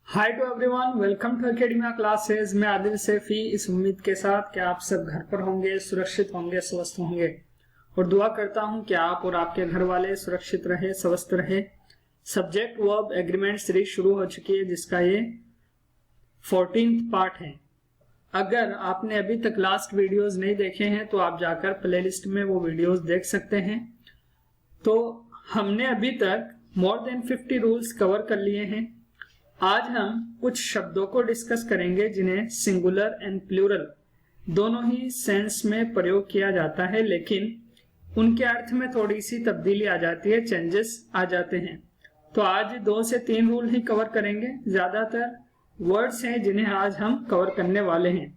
Hi to everyone, welcome to Academia classes. मैं आदिल सैफी, इस उम्मीद के साथ कि आप सब घर पर होंगे, सुरक्षित होंगे, स्वस्थ होंगे और दुआ करता हूं कि आप और आपके घर वाले सुरक्षित रहे, स्वस्थ रहे। सब्जेक्ट वर्ब एग्रीमेंट सीरीज शुरू हो चुकी है जिसका ये 14th पार्ट है। अगर आपने अभी तक लास्ट वीडियोस नहीं देखे हैं तो आप जाकर प्लेलिस्ट में वो वीडियोस देख सकते हैं। तो हमने अभी तक मोर देन 50 रूल्स कवर कर लिए हैं। आज हम कुछ शब्दों को डिस्कस करेंगे जिन्हें सिंगुलर एंड प्लूरल दोनों ही सेंस में प्रयोग किया जाता है, लेकिन उनके अर्थ में थोड़ी सी तब्दीली आ जाती है, चेंजेस आ जाते हैं। तो आज 2 से 3 रूल ही कवर करेंगे। ज्यादातर वर्ड्स हैं जिन्हें आज हम कवर करने वाले हैं।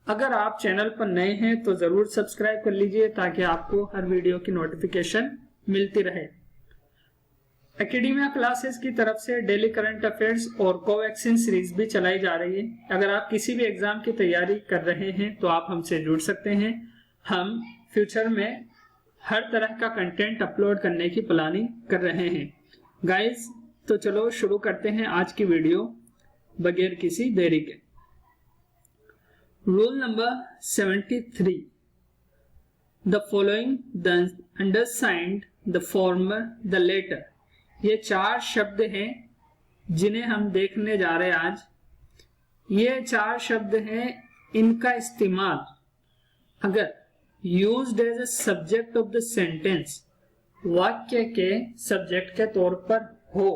अगर आप चैनल पर नए हैं तो जरूर सब्सक्राइब कर लीजिए ताकि आपको हर वीडियो की नोटिफिकेशन मिलती रहे। एकेडमिया क्लासेस की तरफ से डेली करंट अफेयर्स और कोवैक्सीन सीरीज भी चलाई जा रही है। अगर आप किसी भी एग्जाम की तैयारी कर रहे हैं तो आप हमसे जुड़ सकते हैं। हम फ्यूचर में हर तरह का कंटेंट अपलोड करने की प्लानिंग कर रहे हैं गाइस। तो चलो शुरू करते हैं आज की वीडियो बगैर किसी देरी के। Rule number 73, the following, the undersigned, the former, the latter. ये 4 शब्द हैं जिन्हें हम देखने जा रहे हैं आज। ये 4 शब्द हैं, इनका इस्तेमाल अगर used as a subject of the sentence, वाक्य के सब्जेक्ट के तौर पर हो,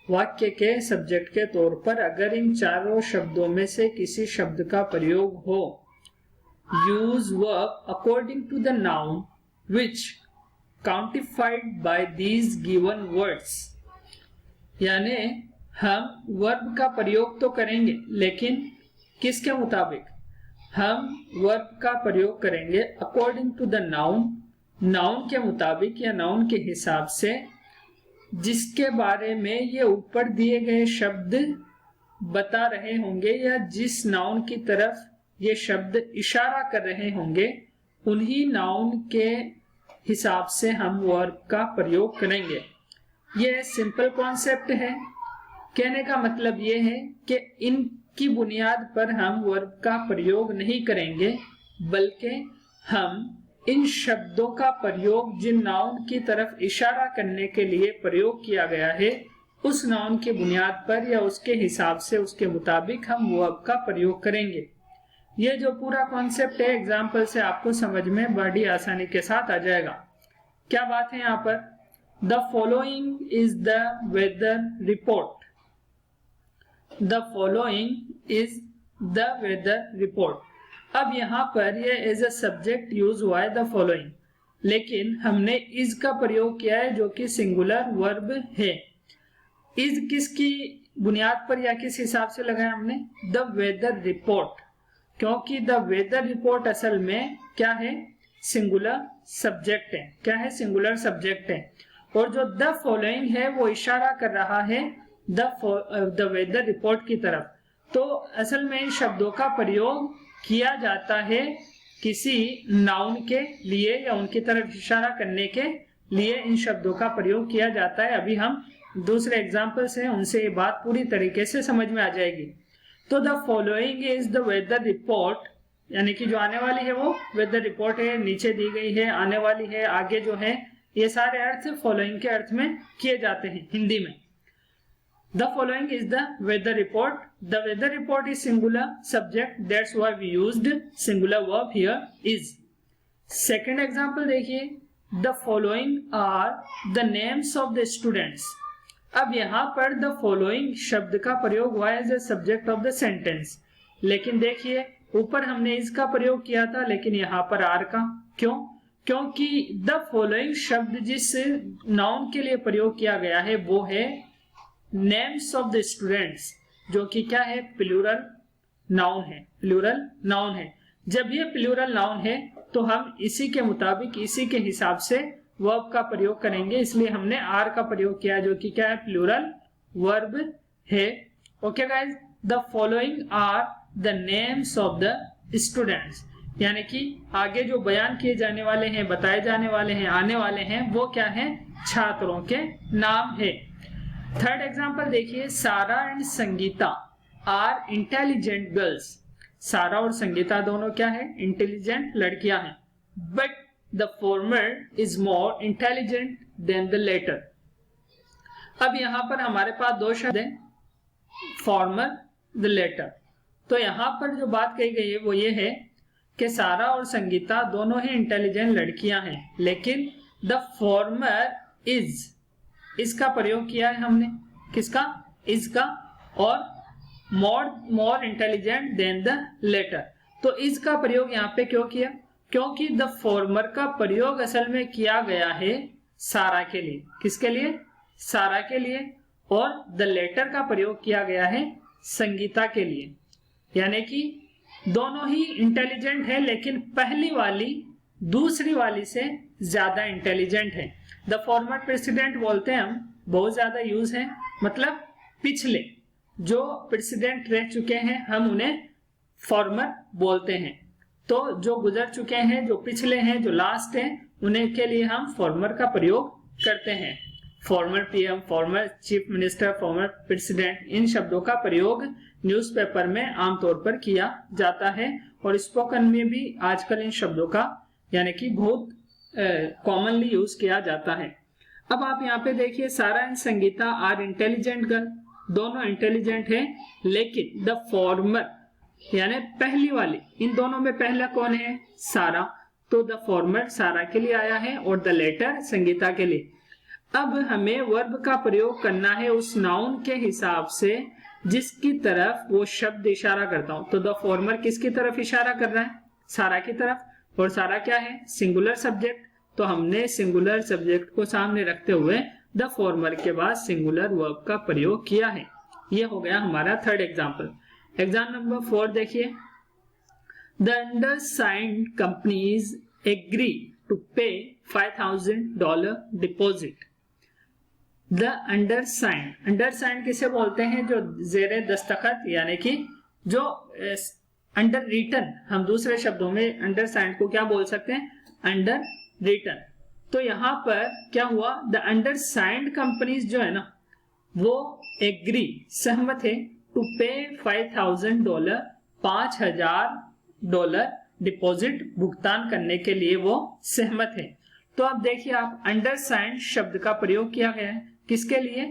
वाक्य के सब्जेक्ट के तौर पर अगर इन चारों शब्दों में से किसी शब्द का प्रयोग हो, use verb according to the noun which quantified by these given words. यानी हम वर्ब का प्रयोग तो करेंगे लेकिन किसके मुताबिक? हम वर्ब का प्रयोग करेंगे according to the noun, noun के मुताबिक या नाउन के हिसाब से, जिसके बारे में ये ऊपर दिए गए शब्द बता रहे होंगे या जिस नाउन की तरफ ये शब्द इशारा कर रहे होंगे, उन्हीं नाउन के हिसाब से हम वर्ब का प्रयोग करेंगे। यह सिंपल कॉन्सेप्ट है। कहने का मतलब यह है कि इनकी बुनियाद पर हम वर्ब का प्रयोग नहीं करेंगे, बल्कि हम इन शब्दों का प्रयोग जिन नाउन की तरफ इशारा करने के लिए प्रयोग किया गया है, उस नाउन की बुनियाद पर या उसके हिसाब से, उसके मुताबिक हम वर्ब का प्रयोग करेंगे। ये जो पूरा कॉन्सेप्ट है एग्जाम्पल से आपको समझ में बड़ी आसानी के साथ आ जाएगा। क्या बात है यहाँ पर? The following is the weather report. The following is the weather report. अब यहाँ पर ये एज अ सब्जेक्ट यूज हुआ है द फॉलोइंग, लेकिन हमने इज का प्रयोग किया है जो कि सिंगुलर वर्ब है। इज किसकी बुनियाद पर या किस हिसाब से लगाया हमने? द वेदर रिपोर्ट, क्योंकि द वेदर रिपोर्ट असल में क्या है? सिंगुलर सब्जेक्ट है। क्या है? सिंगुलर सब्जेक्ट है। और जो द फॉलोइंग है वो इशारा कर रहा है द वेदर रिपोर्ट की तरफ। तो असल में इन शब्दों का प्रयोग किया जाता है किसी नाउन के लिए या उनकी तरफ इशारा करने के लिए इन शब्दों का प्रयोग किया जाता है। अभी हम दूसरे एग्जाम्पल्स हैं, उनसे ये बात पूरी तरीके से समझ में आ जाएगी। तो the following is the weather report, यानी कि जो आने वाली है वो वेदर रिपोर्ट है, नीचे दी गई है, आने वाली है, आगे जो है, ये सारे अर्थ फॉलोइंग के अर्थ में किए जाते हैं हिंदी में। The following is the weather report. The weather report is singular subject, that's why we used singular verb here is. Second example देखिए, the following are the names of the students. अब यहाँ पर द फॉलोइंग शब्द का प्रयोग हुआ है as a subject of the sentence, लेकिन देखिए ऊपर हमने इसका प्रयोग किया था, लेकिन यहाँ पर आर का। क्यों? क्योंकि द फॉलोइंग शब्द जिस नाउन के लिए प्रयोग किया गया है वो है नेम्स ऑफ द स्टूडेंट्स, जो कि क्या है? प्लूरल नाउन है। प्लूरल नाउन है। जब ये प्लूरल नाउन है तो हम इसी के मुताबिक, इसी के हिसाब से वर्ब का प्रयोग करेंगे, इसलिए हमने आर का प्रयोग किया जो कि क्या है? प्लूरल वर्ब है। Okay guys, the following are the names of the students, यानी कि आगे जो बयान किए जाने वाले हैं, बताए जाने वाले हैं, आने वाले हैं, वो क्या है? छात्रों के नाम है। थर्ड एग्जांपल देखिए, Sara and Sangeeta are intelligent girls. Sara और संगीता दोनों क्या है? इंटेलिजेंट लड़कियां हैं। But the former is more intelligent than the latter. अब यहां पर हमारे पास दो शब्द हैं, फॉर्मर, द लेटर। तो यहां पर जो बात कही गई है वो ये है कि सारा और संगीता दोनों ही इंटेलिजेंट लड़कियां हैं, लेकिन द फॉर्मर इज, इसका प्रयोग किया है हमने, किसका? इज का, और more intelligent than the latter. तो इज का प्रयोग यहाँ पे क्यों किया? क्योंकि द फॉर्मर का प्रयोग असल में किया गया है सारा के लिए। किसके लिए? सारा के लिए। और द लेटर का प्रयोग किया गया है संगीता के लिए। यानी कि दोनों ही इंटेलिजेंट है, लेकिन पहली वाली दूसरी वाली से ज्यादा इंटेलिजेंट है। द फॉर्मर प्रेसिडेंट बोलते हैं हम, बहुत ज्यादा यूज है, मतलब पिछले जो प्रेसिडेंट रह चुके हैं हम उन्हें फॉर्मर बोलते हैं। तो जो गुजर चुके हैं, जो पिछले हैं, जो लास्ट हैं, उन्हें के लिए हम फॉर्मर का प्रयोग करते हैं। Former PM, former chief minister, former president, इन शब्दों का प्रयोग न्यूज़पेपर में आमतौर पर किया जाता है और स्पोकन में भी आजकल इन शब्दों का यानी कि बहुत कॉमनली यूज किया जाता है। अब आप यहाँ पे देखिए, Sara and Sangeeta are intelligent girl, दोनों इंटेलिजेंट हैं, लेकिन द फॉर्मर यानी पहली वाली, इन दोनों में पहला कौन है? सारा। तो द फॉर्मर सारा के लिए आया है और द लेटर संगीता के लिए। अब हमें वर्ब का प्रयोग करना है उस नाउन के हिसाब से जिसकी तरफ वो शब्द इशारा करता हूं। तो द फॉर्मर किसकी तरफ इशारा कर रहा है? सारा की तरफ। और सारा क्या है? Singular subject. तो हमने सिंगुलर सब्जेक्ट को सामने रखते हुए द फॉर्मर के बाद सिंगुलर वर्ब का प्रयोग किया है। ये हो गया हमारा थर्ड एग्जाम्पल। एग्जाम नंबर 4 देखिए, द अंडरसाइंड कंपनीज एग्री टू पे $5,000 डिपॉजिट। द अंडरसाइंड, अंडरसाइंड किसे बोलते हैं? जो जेरे दस्तखत, यानी कि जो अंडर रिटन, हम दूसरे शब्दों में अंडरसाइंड को क्या बोल सकते हैं? Under written. तो यहां पर क्या हुआ? द अंडरसाइंड कंपनीज जो है ना, वो एग्री, सहमत है, टू पे $5,000, $5,000 डिपॉजिट, भुगतान करने के लिए वो सहमत है। तो अब देखिए आप, अंडरसाइंड शब्द का प्रयोग किया गया है किसके लिए?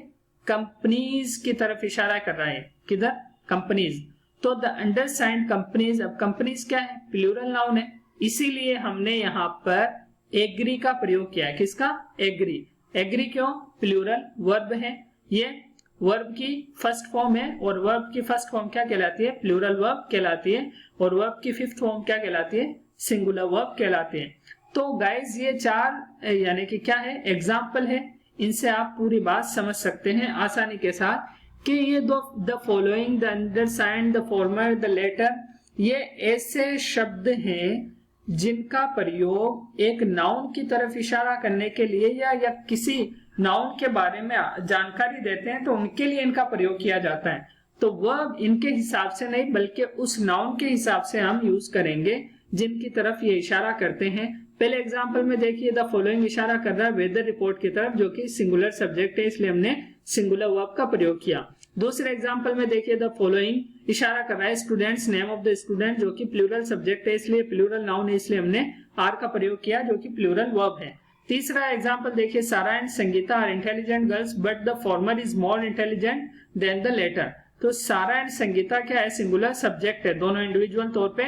कंपनीज की तरफ इशारा कर रहा है। किधर? कंपनीज। तो द अंडरसाइंड कंपनीज, अब कंपनीज क्या है? प्लूरल नाउन है, इसीलिए हमने यहाँ पर एग्री का प्रयोग किया है। किसका? एग्री। एग्री क्यों? प्लूरल वर्ब है, ये वर्ब की फर्स्ट फॉर्म है, और वर्ब की फर्स्ट फॉर्म क्या कहलाती है? प्लूरल वर्ब कहलाती है। और वर्ब की फिफ्थ फॉर्म क्या कहलाती है? सिंगुलर वर्ब कहलाती है। तो गाइज ये चार यानी कि क्या है? एग्जाम्पल है, इनसे आप पूरी बात समझ सकते हैं आसानी के साथ कि ये दो, the following, the undersigned, the former, the latter, ये ऐसे शब्द हैं जिनका प्रयोग एक नाउन की तरफ इशारा करने के लिए या किसी नाउन के बारे में जानकारी देते हैं, तो उनके लिए इनका प्रयोग किया जाता है। तो वर्ब इनके हिसाब से नहीं, बल्कि उस नाउन के हिसाब से हम यूज करेंगे जिनकी तरफ ये इशारा करते हैं। पहले एग्जांपल में देखिए, द फॉलोइंग इशारा कर रहा है वेदर रिपोर्ट की तरफ, जो कि सिंगुलर सब्जेक्ट है, इसलिए हमने सिंगुलर वर्ब का प्रयोग किया। दूसरे एग्जांपल में देखिए, द फॉलोइंग इशारा कर रहा है students, name of the student, जो कि प्लूरल सब्जेक्ट है, इसलिए प्लूरल नाउन है, इसलिए हमने आर का प्रयोग किया, जो कि प्लूरल वर्ब है। तीसरा एग्जांपल देखिए, Sara and Sangeeta are intelligent girls but the former is more intelligent than the latter. तो सारा एंड संगीता क्या है? सिंगुलर सब्जेक्ट है, दोनों इंडिविजुअल तौर पे।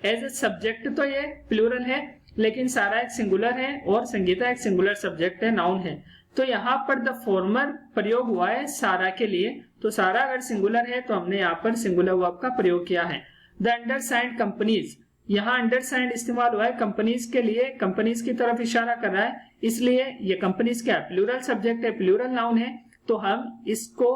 एज ए सब्जेक्ट तो ये प्लूरल है, लेकिन सारा एक सिंगुलर है और संगीता एक सिंगुलर सब्जेक्ट है, नाउन है। तो यहाँ पर द फॉर्मर प्रयोग हुआ है सारा के लिए। तो सारा अगर सिंगुलर है तो हमने यहाँ पर सिंगुलर वर्ब का प्रयोग किया है। द अंडरसाइंड कंपनीज, यहाँ अंडरसाइंड इस्तेमाल हुआ है कंपनीज के लिए, कंपनीज की तरफ इशारा कर रहा है, इसलिए ये कंपनीज क्या है? प्लूरल सब्जेक्ट है, प्लूरल नाउन है। तो हम इसको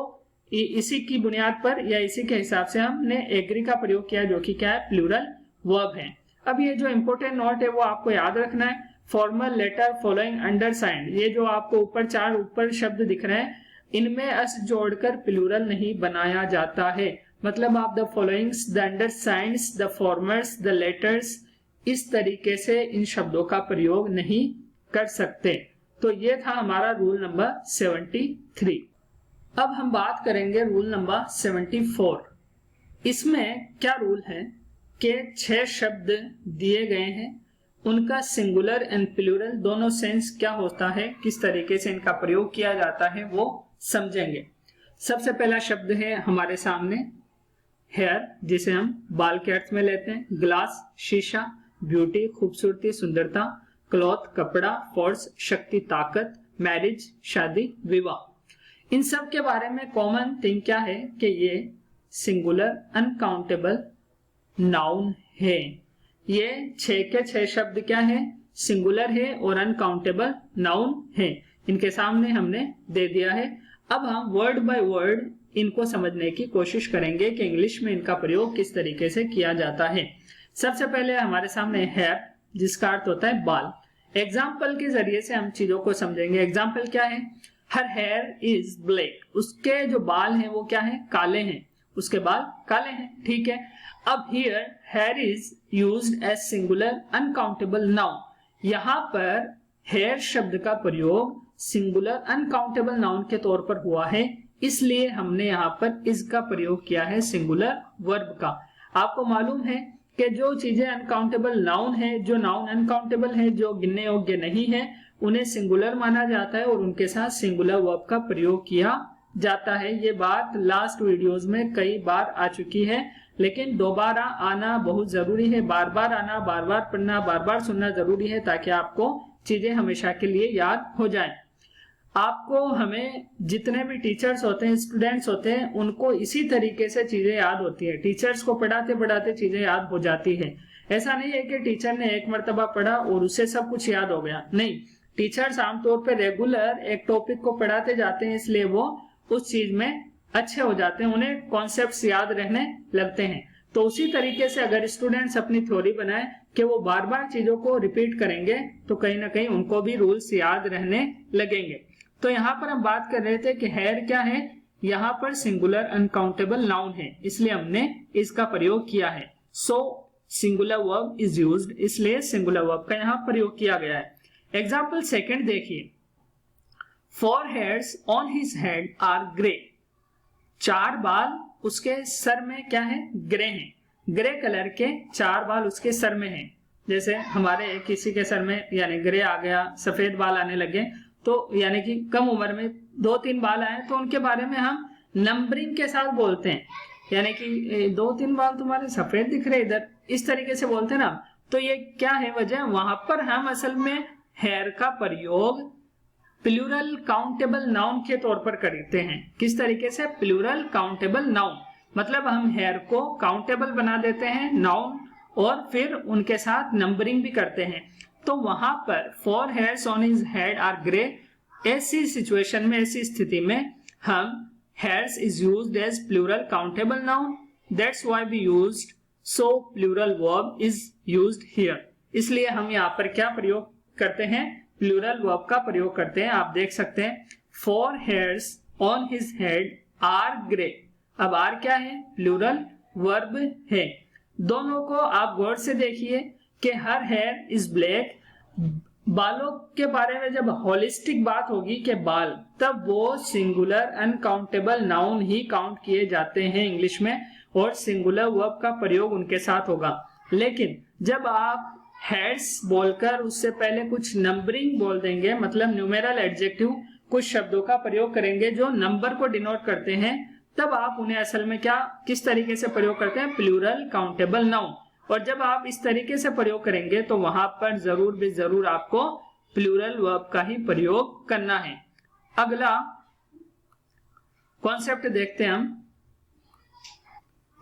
इसी की बुनियाद पर या इसी के हिसाब से हमने एग्री का प्रयोग किया, जो कि क्या है? प्लूरल वर्ब है। अब ये जो इंपोर्टेंट नोट है वो आपको याद रखना है, फॉर्मल, लेटर, फॉलोइंग, अंडरसाइंड, ये जो आपको ऊपर चार ऊपर शब्द दिख रहे हैं, इनमें अस जोड़कर प्लूरल नहीं बनाया जाता है। मतलब आप the followings, the undersigneds, the formers, the latters, इस तरीके से इन शब्दों का प्रयोग नहीं कर सकते। तो ये था हमारा रूल नंबर 73। अब हम बात करेंगे रूल नंबर 74। इसमें क्या रूल है कि 6 शब्द दिए गए हैं, उनका सिंगुलर एंड प्लूरल दोनों सेंस क्या होता है, किस तरीके से इनका प्रयोग किया जाता है वो समझेंगे। सबसे पहला शब्द है हमारे सामने हेयर, जिसे हम बाल के अर्थ में लेते हैं। ग्लास शीशा, ब्यूटी खूबसूरती सुंदरता, क्लॉथ कपड़ा, फोर्स शक्ति ताकत, मैरिज शादी विवाह। इन सब के बारे में कॉमन थिंग क्या है कि ये सिंगुलर अनकाउंटेबल नाउन है। ये 6 के 6 शब्द क्या है, सिंगुलर है और अनकाउंटेबल नाउन है। इनके सामने हमने दे दिया है। अब हम वर्ड बाय वर्ड इनको समझने की कोशिश करेंगे कि इंग्लिश में इनका प्रयोग किस तरीके से किया जाता है। सबसे पहले हमारे सामने हेयर, जिसका अर्थ होता है बाल। एग्जाम्पल के जरिए से हम चीजों को समझेंगे। एग्जाम्पल क्या है, हर हेयर इज ब्लैक, उसके जो बाल हैं वो क्या है, काले हैं, उसके बाल काले हैं, ठीक है। अब here hair is used as singular uncountable noun, यहाँ पर हेयर शब्द का प्रयोग सिंगुलर अनकाउंटेबल नाउन के तौर पर हुआ है, इसलिए हमने यहाँ पर इसका प्रयोग किया है सिंगुलर वर्ब का। आपको मालूम है कि जो चीजें अनकाउंटेबल नाउन है, जो नाउन अनकाउंटेबल है, जो गिनने योग्य नहीं है, उन्हें सिंगुलर माना जाता है और उनके साथ सिंगुलर वर्ब का प्रयोग किया जाता है। ये बात लास्ट वीडियोस में कई बार आ चुकी है, लेकिन दोबारा आना बहुत जरूरी है। बार बार आना, बार बार पढ़ना, बार बार सुनना जरूरी है, ताकि आपको चीजें हमेशा के लिए याद हो जाएं। आपको, हमें जितने भी टीचर्स होते हैं, स्टूडेंट्स होते हैं, उनको इसी तरीके से चीजें याद होती है। टीचर्स को पढ़ाते पढ़ाते चीजें याद हो जाती है। ऐसा नहीं है कि टीचर ने एक मर्तबा पढ़ा और उससे सब कुछ याद हो गया, नहीं। टीचर्स आमतौर पर रेगुलर एक टॉपिक को पढ़ाते जाते हैं, इसलिए वो उस चीज में अच्छे हो जाते हैं, उन्हें कॉन्सेप्ट्स याद रहने लगते हैं। तो उसी तरीके से अगर स्टूडेंट्स अपनी थ्योरी बनाए कि वो बार बार चीजों को रिपीट करेंगे, तो कहीं ना कहीं उनको भी रूल्स याद रहने लगेंगे। तो यहाँ पर हम बात कर रहे थे कि हेयर क्या है, यहाँ पर सिंगुलर अनकाउंटेबल नाउन है, इसलिए हमने इसका प्रयोग किया है। सो सिंगुलर वर्ब इज यूज्ड, इसलिए सिंगुलर वर्ब का यहाँ प्रयोग किया गया है। एग्जाम्पल सेकेंड देखिए, 4 hairs on his head are grey, 4 बाल उसके सर में क्या है, ग्रे हैं। ग्रे कलर के 4 बाल उसके सर में हैं। जैसे हमारे किसी के सर में यानी ग्रे आ गया, सफेद बाल आने लगे, तो यानी कि कम उम्र में 2-3 बाल आए, तो उनके बारे में हम नंबरिंग के साथ बोलते हैं, यानी कि 2-3 बाल तुम्हारे सफेद दिख रहे इधर, इस तरीके से बोलते हैं ना। तो ये क्या है वजह, वहां पर हम असल में हेयर का प्रयोग प्लूरल काउंटेबल नाउन के तौर पर करते हैं। किस तरीके से, प्लूरल काउंटेबल नाउन, मतलब हम हेयर को काउंटेबल बना देते हैं नाउन, और फिर उनके साथ नंबरिंग भी करते हैं। तो वहां पर 4 hairs on his head are grey, ऐसी सिचुएशन में, ऐसी स्थिति में हम hairs is used as plural countable noun, that's why we used, so plural verb is used here। इसलिए हम यहाँ पर क्या प्रयोग करते हैं, प्लूरल वर्ब का प्रयोग करते हैं। आप देख सकते हैं 4 hairs on his head are grey। अब आर क्या है, प्लूरल वर्ब है। दोनों को आप गौर से देखिए कि हर हेयर इज ब्लैक। बालों के बारे में जब होलिस्टिक बात होगी कि बाल, तब वो सिंगुलर अनकाउंटेबल नाउन ही काउंट किए जाते हैं इंग्लिश में, और सिंगुलर वर्ब का प्रयोग उनके साथ होगा। लेकिन जब आप हेड्स बोलकर उससे पहले कुछ नंबरिंग बोल देंगे, मतलब न्यूमेरल एडजेक्टिव कुछ शब्दों का प्रयोग करेंगे जो नंबर को डिनोट करते हैं, तब आप उन्हें असल में क्या, किस तरीके से प्रयोग करते हैं, प्लूरल काउंटेबल नाउन। और जब आप इस तरीके से प्रयोग करेंगे तो वहां पर जरूर भी जरूर आपको प्लूरल वर्ब का ही प्रयोग करना है। अगला कॉन्सेप्ट देखते हैं हम,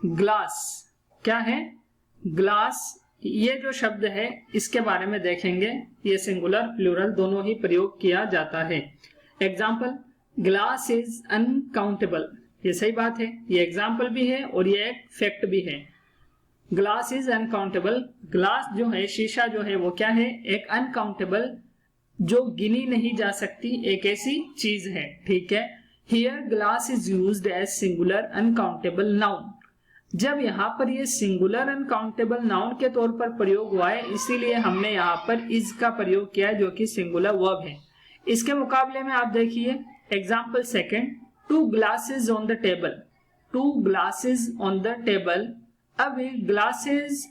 ग्लास क्या है, ग्लास ये जो शब्द है इसके बारे में देखेंगे। ये सिंगुलर प्लूरल दोनों ही प्रयोग किया जाता है। एग्जाम्पल, ग्लास इज अनकाउंटेबल, ये सही बात है, ये एग्जाम्पल भी है और ये एक फैक्ट भी है। ग्लास इज अनकाउंटेबल, ग्लास जो है, शीशा जो है, वो क्या है, एक अनकाउंटेबल, जो गिनी नहीं जा सकती एक ऐसी चीज है, ठीक है। Here glass is used as singular uncountable noun. जब यहाँ पर ये सिंगुलर अनकाउंटेबल नाउन के तौर पर प्रयोग हुआ है, इसीलिए हमने यहाँ पर इज का प्रयोग किया है, जो कि सिंगुलर वर्ब है। इसके मुकाबले में आप देखिए example second, 2 glasses on the table, 2 glasses on the table। अब ग्लासेस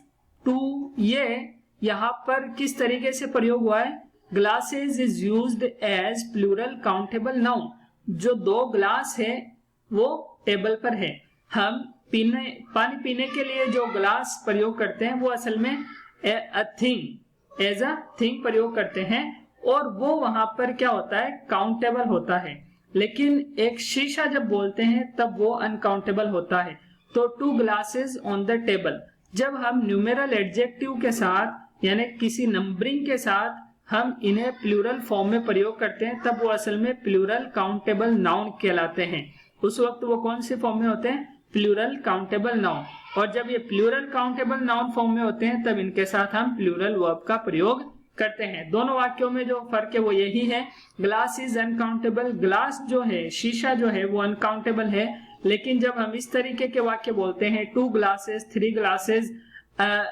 2 ये यहाँ पर किस तरीके से प्रयोग हुआ है? Glasses is used as plural countable noun. जो 2 ग्लास है वो टेबल पर है। हम पानी पीने के लिए जो ग्लास प्रयोग करते हैं वो असल में एज अ थिंग प्रयोग करते हैं और वो वहां पर क्या होता है? काउंटेबल होता है। लेकिन एक शीशा जब बोलते हैं तब वो अनकाउंटेबल होता है। तो 2 ग्लासेस ऑन द टेबल, जब हम न्यूमेरल एडजेक्टिव के साथ यानी किसी नंबरिंग के साथ हम इन्हें प्लूरल फॉर्म में प्रयोग करते हैं तब वो असल में प्लूरल काउंटेबल नाउन कहलाते हैं। उस वक्त वो कौन से फॉर्म में होते हैं? Plural countable noun. और जब ये प्लूरल काउंटेबल नाउन फॉर्म में होते हैं तब इनके साथ हम प्लूरल वर्ब का प्रयोग करते हैं। दोनों वाक्यों में जो फर्क है वो यही है, ग्लास इज अनकाउंटेबल। ग्लास जो है, शीशा जो है वो अनकाउंटेबल है। लेकिन जब हम इस तरीके के वाक्य बोलते हैं 2 ग्लासेस, 3 ग्लासेस, अ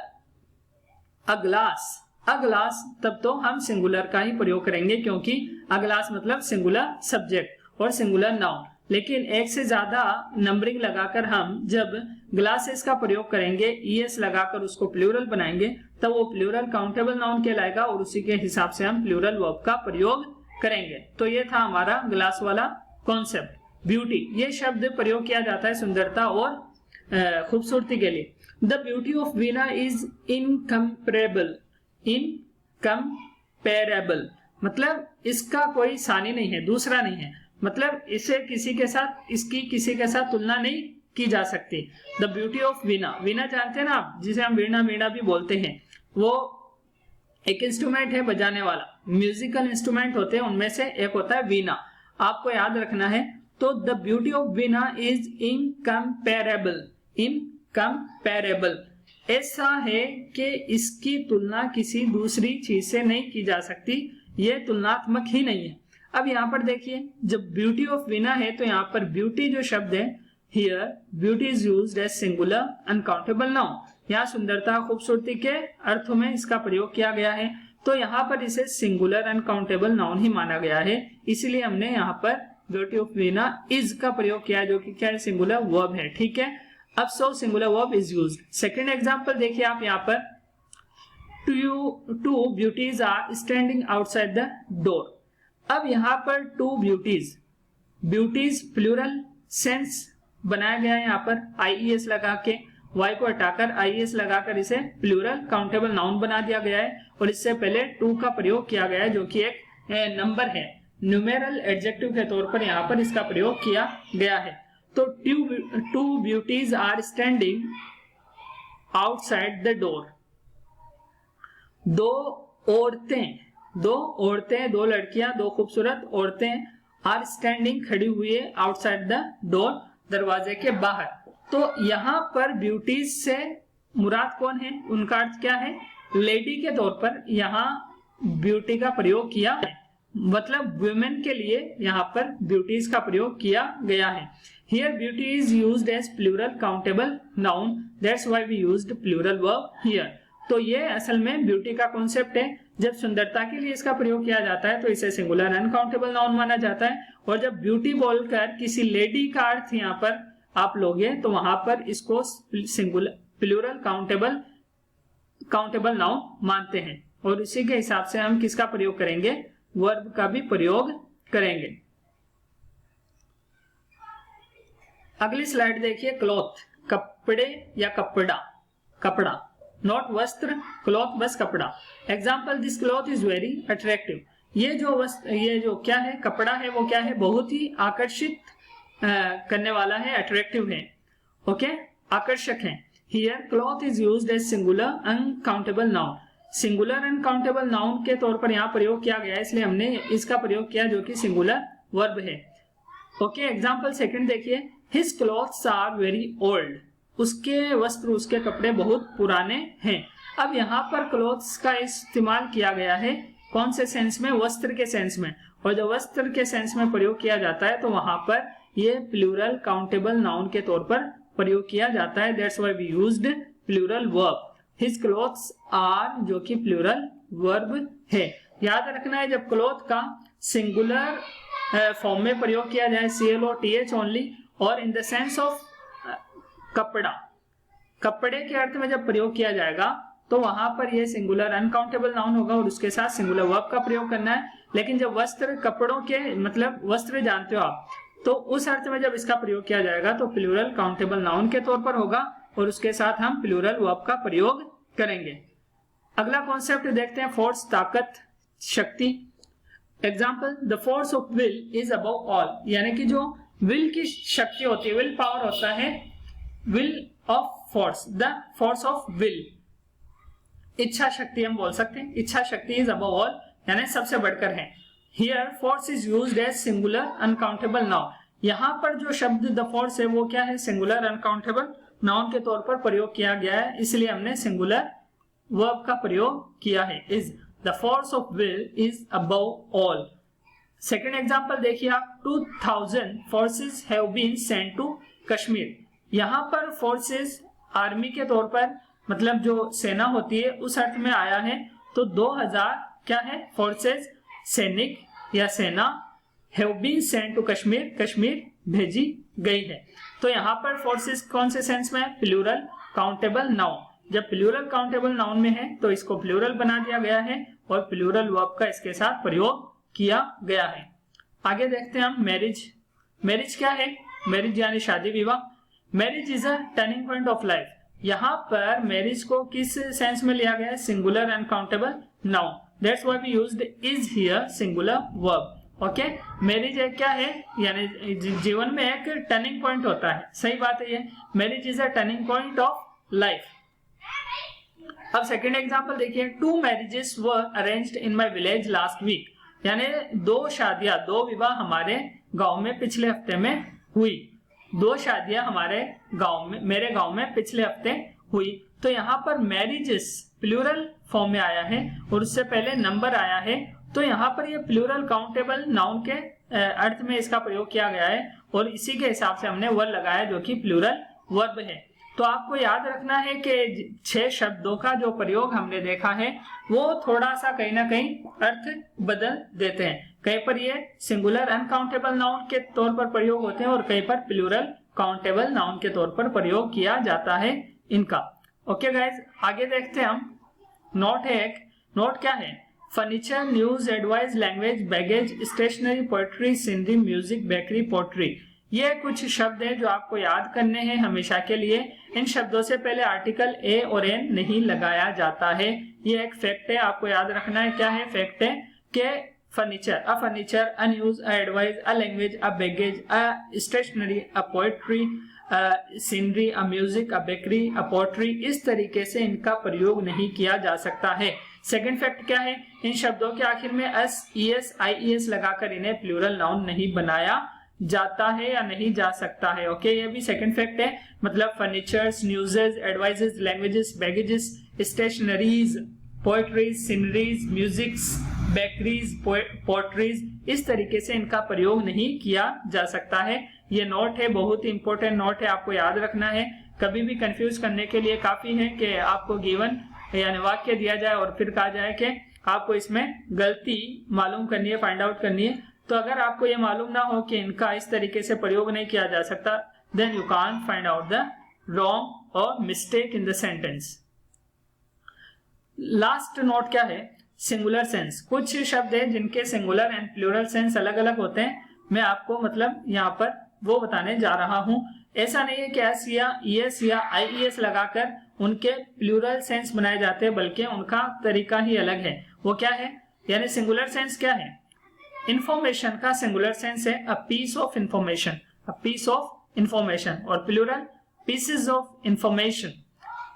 ग्लास, तब तो हम सिंगुलर का ही प्रयोग करेंगे क्योंकि अ ग्लास मतलब सिंगुलर सब्जेक्ट और सिंगुलर नाउन। लेकिन एक से ज्यादा नंबरिंग लगाकर हम जब ग्लासेस का प्रयोग करेंगे, ईएस लगाकर उसको प्लूरल बनाएंगे तब वो प्लूरल काउंटेबल नाउन कहलाएगा और उसी के हिसाब से हम प्लूरल वर्ब का प्रयोग करेंगे। तो ये था हमारा ग्लास वाला कॉन्सेप्ट। ब्यूटी, ये शब्द प्रयोग किया जाता है सुंदरता और खूबसूरती के लिए। The beauty of Veena is incomparable, incomparable मतलब इसका कोई सानी नहीं है, दूसरा नहीं है। मतलब इसे किसी के साथ, इसकी किसी के साथ तुलना नहीं की जा सकती। The beauty of Veena, Veena जानते हैं ना आप, जिसे हम वीणा भी बोलते हैं। वो एक इंस्ट्रूमेंट है बजाने वाला, म्यूजिकल इंस्ट्रूमेंट होते हैं, उनमें से एक होता है वीणा। आपको याद रखना है। तो the beauty of Veena is incomparable, incomparable ऐसा है कि इसकी तुलना किसी दूसरी चीज से नहीं की जा सकती, ये तुलनात्मक ही नहीं है। अब यहाँ पर देखिए, जब ब्यूटी ऑफ वीना है तो यहाँ पर ब्यूटी जो शब्द है, here beauty is used as singular uncountable noun. यहाँ सुंदरता खूबसूरती के अर्थों में इसका प्रयोग किया गया है, तो यहाँ पर इसे सिंगुलर अनकाउंटेबल नाउन ही माना गया है। इसीलिए हमने यहाँ पर ब्यूटी ऑफ वीना इज का प्रयोग किया, जो कि क्या है? सिंगुलर वर्ब है। ठीक है, अब so singular verb is used. Second example देखिए आप यहाँ पर, two beauties are standing outside the door. अब यहाँ पर 2 ब्यूटीज प्लूरल सेंस बनाया गया है। यहाँ पर आईईएस लगा के, वाई को हटाकर आईईएस लगाकर इसे प्लूरल काउंटेबल नाउन बना दिया गया है और इससे पहले 2 का प्रयोग किया गया है जो कि एक नंबर है, न्यूमेरल एडजेक्टिव के तौर पर यहाँ पर इसका प्रयोग किया गया है। तो 2 beauties are standing outside the door. 2 औरतें, 2 लड़कियां, 2 खूबसूरत औरतें आर स्टैंडिंग खड़ी हुई है आउटसाइड द डोर, दरवाजे के बाहर। तो यहाँ पर ब्यूटीज से मुराद कौन है? उनका अर्थ क्या है? लेडी के तौर पर यहाँ ब्यूटी का प्रयोग किया है, मतलब वुमेन के लिए यहाँ पर ब्यूटीज का प्रयोग किया गया है। Here beauty is used as plural countable noun, that's why we used plural verb here। तो ये असल में ब्यूटी का कॉन्सेप्ट है। जब सुंदरता के लिए इसका प्रयोग किया जाता है तो इसे सिंगुलर अनकाउंटेबल नाउन माना जाता है, और जब ब्यूटी बोलकर किसी लेडी का अर्थ यहाँ पर आप लोगे तो वहां पर इसको सिंगुलर प्लूरल काउंटेबल नाउन मानते हैं, और इसी के हिसाब से हम किसका प्रयोग करेंगे? वर्ब का भी प्रयोग करेंगे। अगली स्लाइड देखिए, क्लॉथ, कपड़े या कपड़ा, नॉट वस्त्र, क्लॉथ बस कपड़ा। Example, this cloth is very attractive. ये जो क्या है? कपड़ा है, वो क्या है? बहुत ही आकर्षित करने वाला है, अट्रैक्टिव है, ओके, आकर्षक है। Here cloth is used as singular uncountable noun. Singular uncountable noun के तौर पर यहाँ प्रयोग किया गया है, इसलिए हमने इसका प्रयोग किया जो कि सिंगुलर वर्ब है। ओके, एग्जाम्पल सेकंड देखिए, his clothes are very old. उसके वस्त्र, उसके कपड़े बहुत पुराने हैं। अब यहाँ पर क्लॉथ्स का इस्तेमाल किया गया है कौन से सेंस में? वस्त्र के सेंस में। और जब वस्त्र के सेंस में प्रयोग किया जाता है तो वहां पर ये प्लूरल काउंटेबल नाउन के तौर पर प्रयोग किया जाता है। That's why we used plural verb. His clothes are, जो कि प्लूरल वर्ब है। याद रखना है, जब क्लॉथ का सिंगुलर फॉर्म में प्रयोग किया जाए CLOTH ओनली, और इन द सेंस ऑफ कपड़ा, कपड़े के अर्थ में जब प्रयोग किया जाएगा तो वहां पर ये सिंगुलर अनकाउंटेबल नाउन होगा और उसके साथ सिंगुलर वर्ब का प्रयोग करना है। लेकिन जब वस्त्र, कपड़ों के मतलब वस्त्र जानते हो आप, तो उस अर्थ में जब इसका प्रयोग किया जाएगा तो प्लूरल काउंटेबल नाउन के तौर पर होगा और उसके साथ हम प्लूरल वर्ब का प्रयोग करेंगे। अगला कॉन्सेप्ट देखते हैं, फोर्स, ताकत, शक्ति। Example, the force of will is above all, यानी कि जो विल की शक्ति होती है, विल पावर होता है, will of force, the force of will, इच्छा शक्ति हम बोल सकते हैं, इच्छा शक्ति इज अबव ऑल यानी सबसे बढ़कर है। Here force is used as singular uncountable noun, यहाँ पर जो शब्द द फोर्स है वो क्या है, सिंगुलर अनकाउंटेबल नाउन के तौर पर प्रयोग किया गया है, इसलिए हमने सिंगुलर वर्ब का प्रयोग किया है। Is the force of will is above all. Second example देखिए आप, 2000 forces have been sent to Kashmir, यहाँ पर फोर्सेस आर्मी के तौर पर मतलब जो सेना होती है उस अर्थ में आया है, तो 2000 क्या है, फोर्सेस सैनिक या सेना, have been sent to Kashmir, Kashmir भेजी गई है। तो यहाँ पर फोर्सेस कौन से सेंस में है, प्लूरल काउंटेबल नाउन, जब प्लूरल काउंटेबल नाउन में है तो इसको प्लूरल बना दिया गया है और प्लूरल वर्ब का इसके साथ प्रयोग किया गया है। आगे देखते हैं हम मैरिज। मैरिज क्या है, मैरिज यानी शादी विवाह। Marriage is a turning point of life, यहाँ पर मैरिज को किस सेंस में लिया गया है, singular uncountable noun, that's why we used is here singular verb. Okay, marriage एक क्या है, यानी जीवन में एक टर्निंग पॉइंट होता है, सही बात है ये, marriage is a turning point of life. अब सेकेंड एग्जांपल देखिए, 2 marriages were arranged in my village last week, यानी 2 शादियां, 2 विवाह हमारे गांव में पिछले हफ्ते में हुई, 2 शादियां हमारे गांव में, मेरे गांव में पिछले हफ्ते हुई। तो यहाँ पर मैरिजेस प्लूरल फॉर्म में आया है और उससे पहले नंबर आया है, तो यहाँ पर ये प्लूरल काउंटेबल नाउन के अर्थ में इसका प्रयोग किया गया है और इसी के हिसाब से हमने वर्ब लगाया जो कि प्लूरल वर्ब है। तो आपको याद रखना है कि 6 शब्दों का जो प्रयोग हमने देखा है वो थोड़ा सा कहीं ना कहीं अर्थ बदल देते हैं, कहीं पर ये सिंगुलर अनकाउंटेबल नाउन के तौर पर प्रयोग होते हैं और कहीं पर प्लूरल काउंटेबल नाउन के तौर पर प्रयोग किया जाता है इनका। ओके गाइज, आगे देखते हैं हम। नोट है एक, नोट क्या है, furniture, news, advice, language, baggage, stationery, poetry, scenery, music, bakery, pottery, ये कुछ शब्द हैं जो आपको याद करने हैं हमेशा के लिए। इन शब्दों से पहले आर्टिकल ए और एन नहीं लगाया जाता है, ये एक फैक्ट है, आपको याद रखना है। क्या है फैक्ट है कि furniture, a furniture, a news, a advice, a language, a baggage, a stationery, a poetry, scenery, a music, a bakery, a pottery, इस तरीके से इनका प्रयोग नहीं किया जा सकता है। सेकंड फैक्ट क्या है, इन शब्दों के आखिर में एस, ई एस, आई ई एस लगाकर इन्हें प्लूरल नाउन नहीं बनाया जाता है या नहीं जा सकता है। ओके, ये भी सेकंड फैक्ट है, मतलब furnitures, न्यूजेस, advises, languages, baggages, stationeries, poetries, sceneries, musics, bakeries, potteries, इस तरीके से इनका प्रयोग नहीं किया जा सकता है। ये नोट है, बहुत ही इंपॉर्टेंट नोट है, आपको याद रखना है। कभी भी कंफ्यूज करने के लिए काफी है कि आपको गिवन यानी वाक्य दिया जाए और फिर कहा जाए कि आपको इसमें गलती मालूम करनी है, फाइंड आउट करनी है। तो अगर आपको ये मालूम ना हो कि इनका इस तरीके से प्रयोग नहीं किया जा सकता, then you can't find out the wrong और mistake in the sentence. Last note क्या है, सिंगुलर सेंस। कुछ शब्द है जिनके सिंगुलर एंड प्लूरल सेंस अलग अलग होते हैं, मैं आपको मतलब यहाँ पर वो बताने जा रहा हूं। ऐसा नहीं है कि एस या ईएस या आईईएस लगाकर उनके प्लूरल सेंस बनाए जाते हैं, बल्कि उनका तरीका ही अलग है। वो क्या है, यानी सिंगुलर सेंस क्या है, इंफॉर्मेशन का सिंगुलर सेंस है a piece of information, a piece of information, और प्लूरल पीसेस ऑफ इंफॉर्मेशन।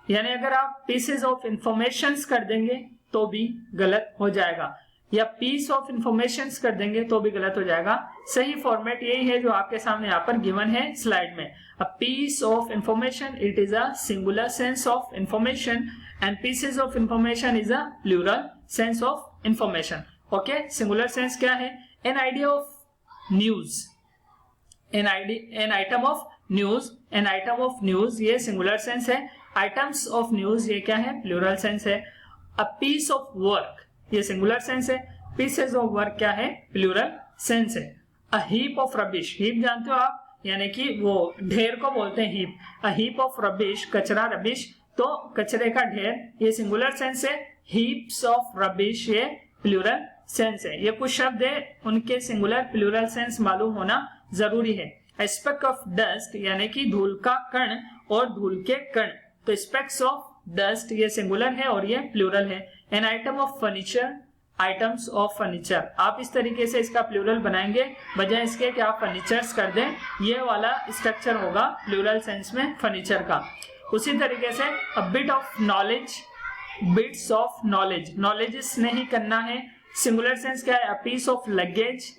यानी अगर आप पीसेस ऑफ इंफॉर्मेशन कर देंगे तो भी गलत हो जाएगा, या पीस ऑफ इंफॉर्मेशन कर देंगे तो भी गलत हो जाएगा। सही फॉर्मेट यही है जो आपके सामने यहाँ पर गिवन है स्लाइड में। A piece of information, it is a singular sense of information, and pieces of information is a plural sense of information. Okay, singular sense क्या है, an idea of news, an item of news, an item of news, ये singular sense है। Items of news ये क्या है, plural sense है। A piece of work, ये singular sense है। पीसेस ऑफ वर्क क्या है, प्लूरल सेंस है। A heap of rubbish, heap जानते हो आप, यानी कि वो ढेर को बोलते हैं heap. A heap of rubbish, कचरा, रबिश तो कचरे का ढेर, ये सिंगुलर सेंस है। हीप्स ऑफ रबिश ये प्लूरल सेंस है। ये कुछ शब्द है, उनके सिंगुलर प्लूरल सेंस मालूम होना जरूरी है। स्पेक ऑफ डस्ट यानी कि धूल का कण और धूल के कण, तो स्पेक्स ऑफ डस्ट ये सिंगुलर है और ये प्लूरल है। N item of furniture, items of furniture, आप इस तरीके से इसका प्लूरल बनाएंगे बजाय इसके कि आप फर्नीचर्स कर दें, ये वाला स्ट्रक्चर होगा प्लूरल सेंस में फर्नीचर का। उसी तरीके से a bit of knowledge, bits of knowledge, knowledges नहीं करना है। सिंगुलर सेंस क्या है? A piece of luggage,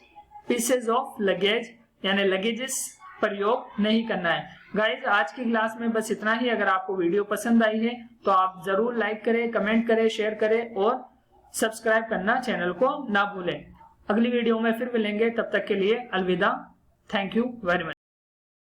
pieces of luggage यानी लगेजेस प्रयोग नहीं करना है। गाइज आज की क्लास में बस इतना ही। अगर आपको वीडियो पसंद आई है तो आप जरूर लाइक करें, कमेंट करें, शेयर करें और सब्सक्राइब करना चैनल को ना भूलें। अगली वीडियो में फिर मिलेंगे, तब तक के लिए अलविदा। Thank you very much.